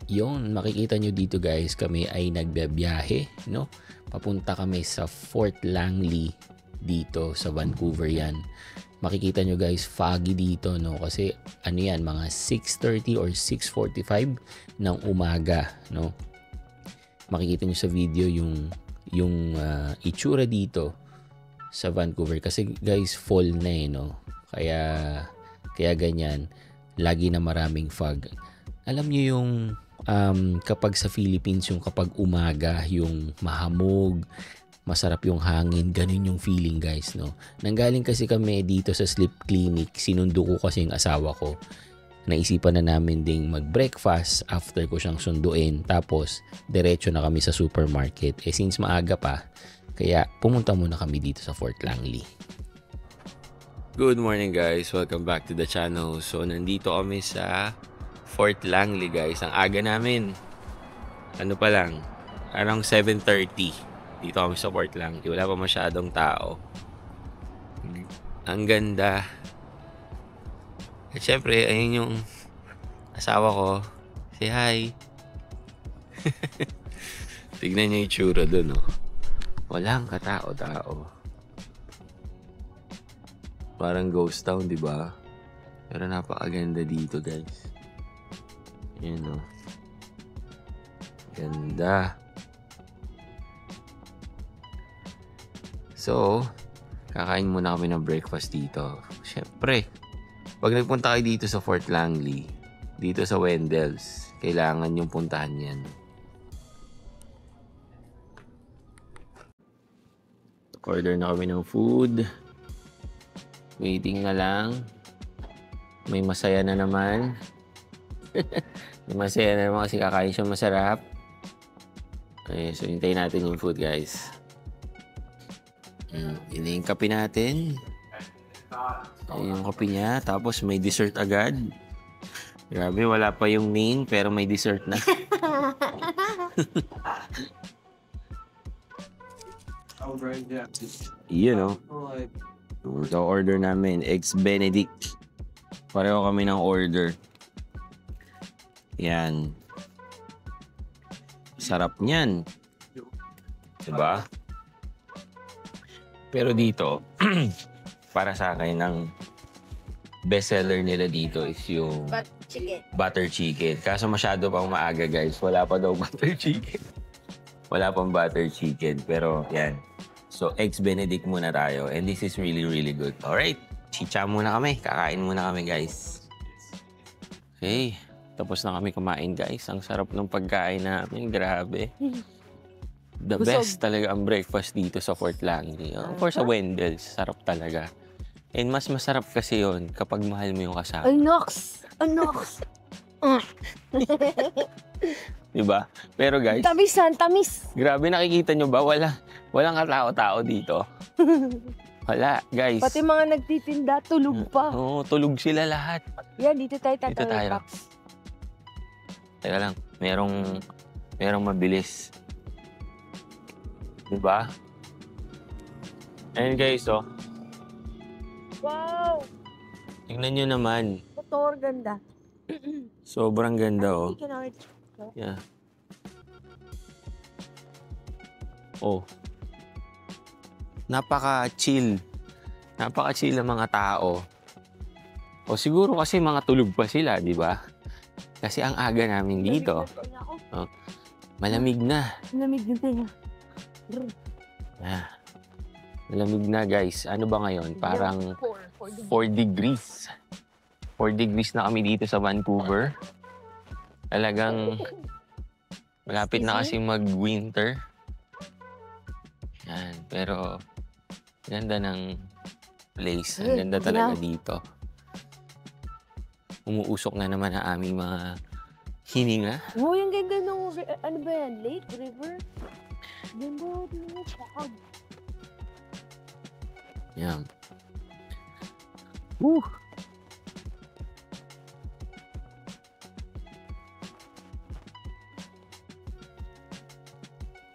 Yun, makikita nyo dito guys, kami ay nagbibiyahe, no? Papunta kami sa Fort Langley dito sa Vancouver yan. Makikita nyo guys, foggy dito, no? Kasi ano yan, mga 6:30 or 6:45 ng umaga, no? Makikita nyo sa video yung itsura dito sa Vancouver. Kasi guys, fall na eh, no? Kaya ganyan, lagi na maraming fog. Alam nyo yung kapag sa Philippines, yung kapag umaga, yung mahamog, masarap yung hangin, ganun yung feeling guys, no? Nanggaling kasi kami dito sa sleep clinic, sinundo ko kasi yung asawa ko. Naisipan na namin ding mag-breakfast after ko siyang sunduin. Tapos, diretso na kami sa supermarket. Since maaga pa, kaya pumunta muna kami dito sa Fort Langley. Good morning guys, welcome back to the channel. So, nandito kami sa Fort Langley guys. Ang aga namin, ano pa lang, around 7:30. Dito kami sa Fort Langley. Wala pa masyadong tao. Ang ganda. At syempre, ayun yung asawa ko. Say hi. Tignan niyo yung tsura dun, oh. Walang katao-tao. Parang ghost town, di ba? Pero napakaganda dito, guys. Ayan, oh. Ganda. So, kakain muna kami ng breakfast dito. Siyempre, pag nagpunta kayo dito sa Fort Langley, dito sa Wendell's, kailangan yung puntahan yan. Order na kami ng food. Waiting na lang. May masaya na naman. May masaya na naman kasi kakain siya masarap. Okay, so hintayin natin yung food, guys. Yun yung kape natin. Yung kape niya. Tapos may dessert agad. Grabe, wala pa yung main pero may dessert na. Yun, no? Ito order namin, Eggs Benedict. Pareho kami ng order. Yan. Sarap niyan. Diba? Pero dito, para sa akin, ang bestseller nila dito is yung butter chicken. Kaso masyado pang maaga, guys. Wala pa daw butter chicken. Wala pang butter chicken. Pero yan. So, Eggs Benedict muna tayo. And this is really, really good. Alright. Chicha muna kami. Kakain muna kami, guys. Okay. Tapos na kami kumain, guys. Ang sarap ng pagkain namin. Grabe. The best talaga ang breakfast dito sa Fort Langley. Of course, sa Wendell's. Sarap talaga. And mas masarap kasi yon kapag mahal mo yung kasama. Ay, Nox! Ay, Nox! Diba? Pero guys... Tamis! Grabe, nakikita nyo ba? Walang katao-tao dito. Wala, guys. Pati mga nagtitinda, tulog pa. Oo, tulog sila lahat. Yan, dito tayo Dito tayo. Teka lang, merong mabilis. Diba? Ayan guys, oh. Wow! Tingnan nyo naman. Motor, ganda. Sobrang ganda, oh. Yeah. Oh. Napaka-chill. Napaka-chill ng mga tao. O siguro kasi mga tulog pa sila, di ba? Kasi ang aga namin dito. Oh, malamig na. Malamig yung tenga. Yeah. Malamig na, guys. Ano ba ngayon? Parang 4 degrees. 4 degrees na kami dito sa Vancouver. Talagang malapit na kasi mag-winter. Yan. Pero ganda ng place. Ang ganda talaga dito. Umuusok na naman ang aming mga hininga. Oh, yung ganda nung, ano ba yan? Lake? River? Ganda, pakag. Yan. Woo!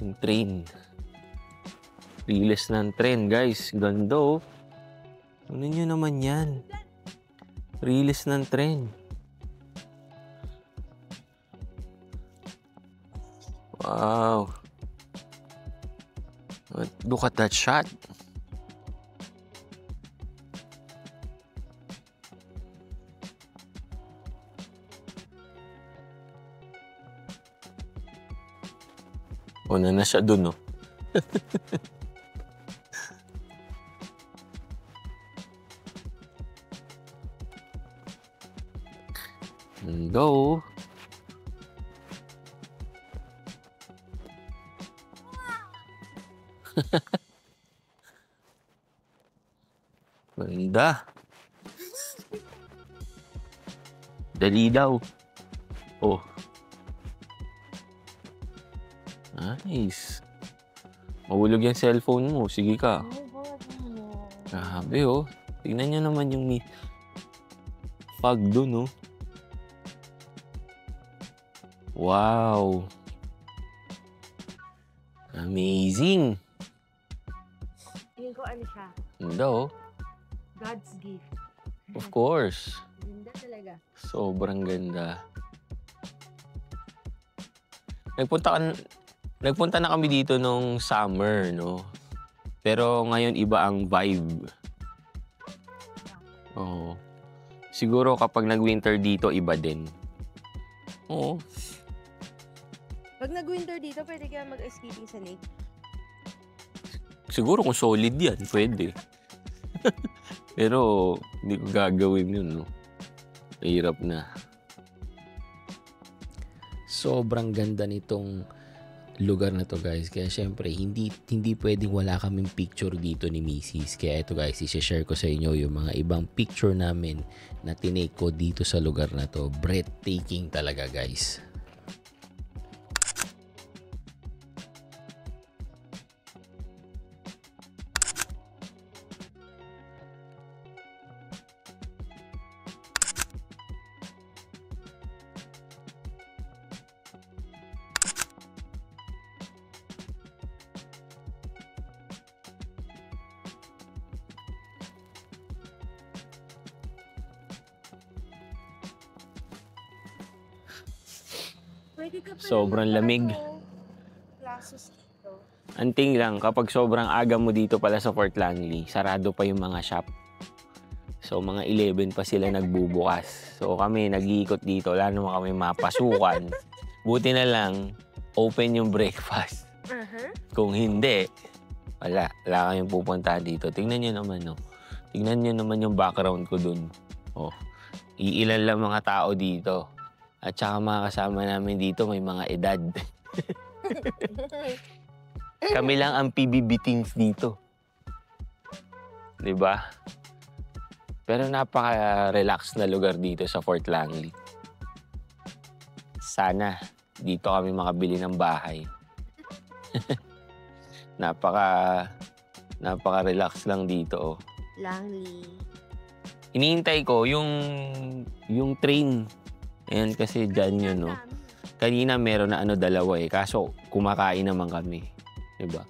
Yung train. Riles ng train, guys. Ganda, oh. Ano nyo naman yan? Riles ng train. Wow. Look at that shot. Una na siya dun, no? Go. Ganda. Dali daw. Oh. Nice. Mahulog yung cellphone mo. Sige ka. Grabe, oh. Tingnan niyo naman yung fog dun, oh. Wow. Amazing. Tingin ko ano siya? Ganda, oh. God's gift. Of course. Ganda talaga. Sobrang ganda. Nagpunta na kami dito nung summer, no? Pero ngayon iba ang vibe. Oo. Siguro kapag nag-winter dito, iba din. Oo. Pag nag-winter dito, pwede kaya mag-skating sa lake? Siguro kung solid yan, pwede. Pero hindi ko gagawin yun, no? Mahirap na. Sobrang ganda nitong lugar na to, guys. Kaya syempre, hindi pwedeng wala kaming picture dito ni Mrs. Kaya ito, guys, i-share ko sa inyo yung mga ibang picture namin na tinake ko dito sa lugar na to. Breathtaking talaga, guys. Sobrang lamig. Classes dito. Anting lang, kapag sobrang aga mo dito pala sa Fort Langley, sarado pa yung mga shop. So, mga 11 pa sila nagbubukas. So, kami nag-iikot dito. Wala naman kami mapasukan. Buti na lang, open yung breakfast. Kung hindi, wala kaming pupuntahan dito. Tingnan nyo naman, no? Tingnan nyo naman yung background ko dun. Oh, iilan lang mga tao dito. At saka mga kasama namin dito, may mga edad. Kami lang ang PBB teens dito. Diba? Pero napaka-relax na lugar dito sa Fort Langley. Sana dito kami makabili ng bahay. Napaka-relax lang dito, oh. Langley. Iniintay ko yung train. Ayan kasi dyan yun, no? Kanina meron na dalawa eh. Kaso kumakain naman kami. Diba?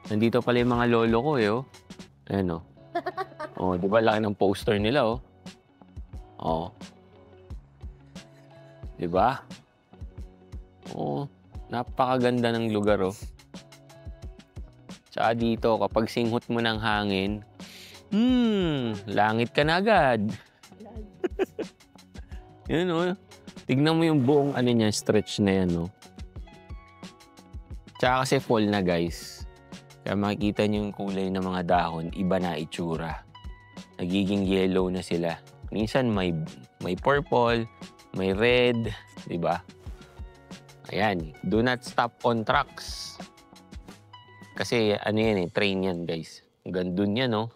Nandito pala yung mga lolo ko eh, oh. Ayan, oh. Oh, diba laki ng poster nila, oh. Oh. Diba? Oh, napakaganda ng lugar, oh. Tsaka dito, kapag singhot mo ng hangin, langit ka na agad. Yun, oh. Tignan mo yung buong niya, stretch na yan, oh. Tsaka kasi fall na, guys. Kaya makikita niyo yung kulay ng mga dahon, iba na itsura. Nagiging yellow na sila. Minsan may purple, may red, di ba? Ayan, do not stop on tracks. Kasi yan eh, train yan, guys. Hanggang dun yan, oh.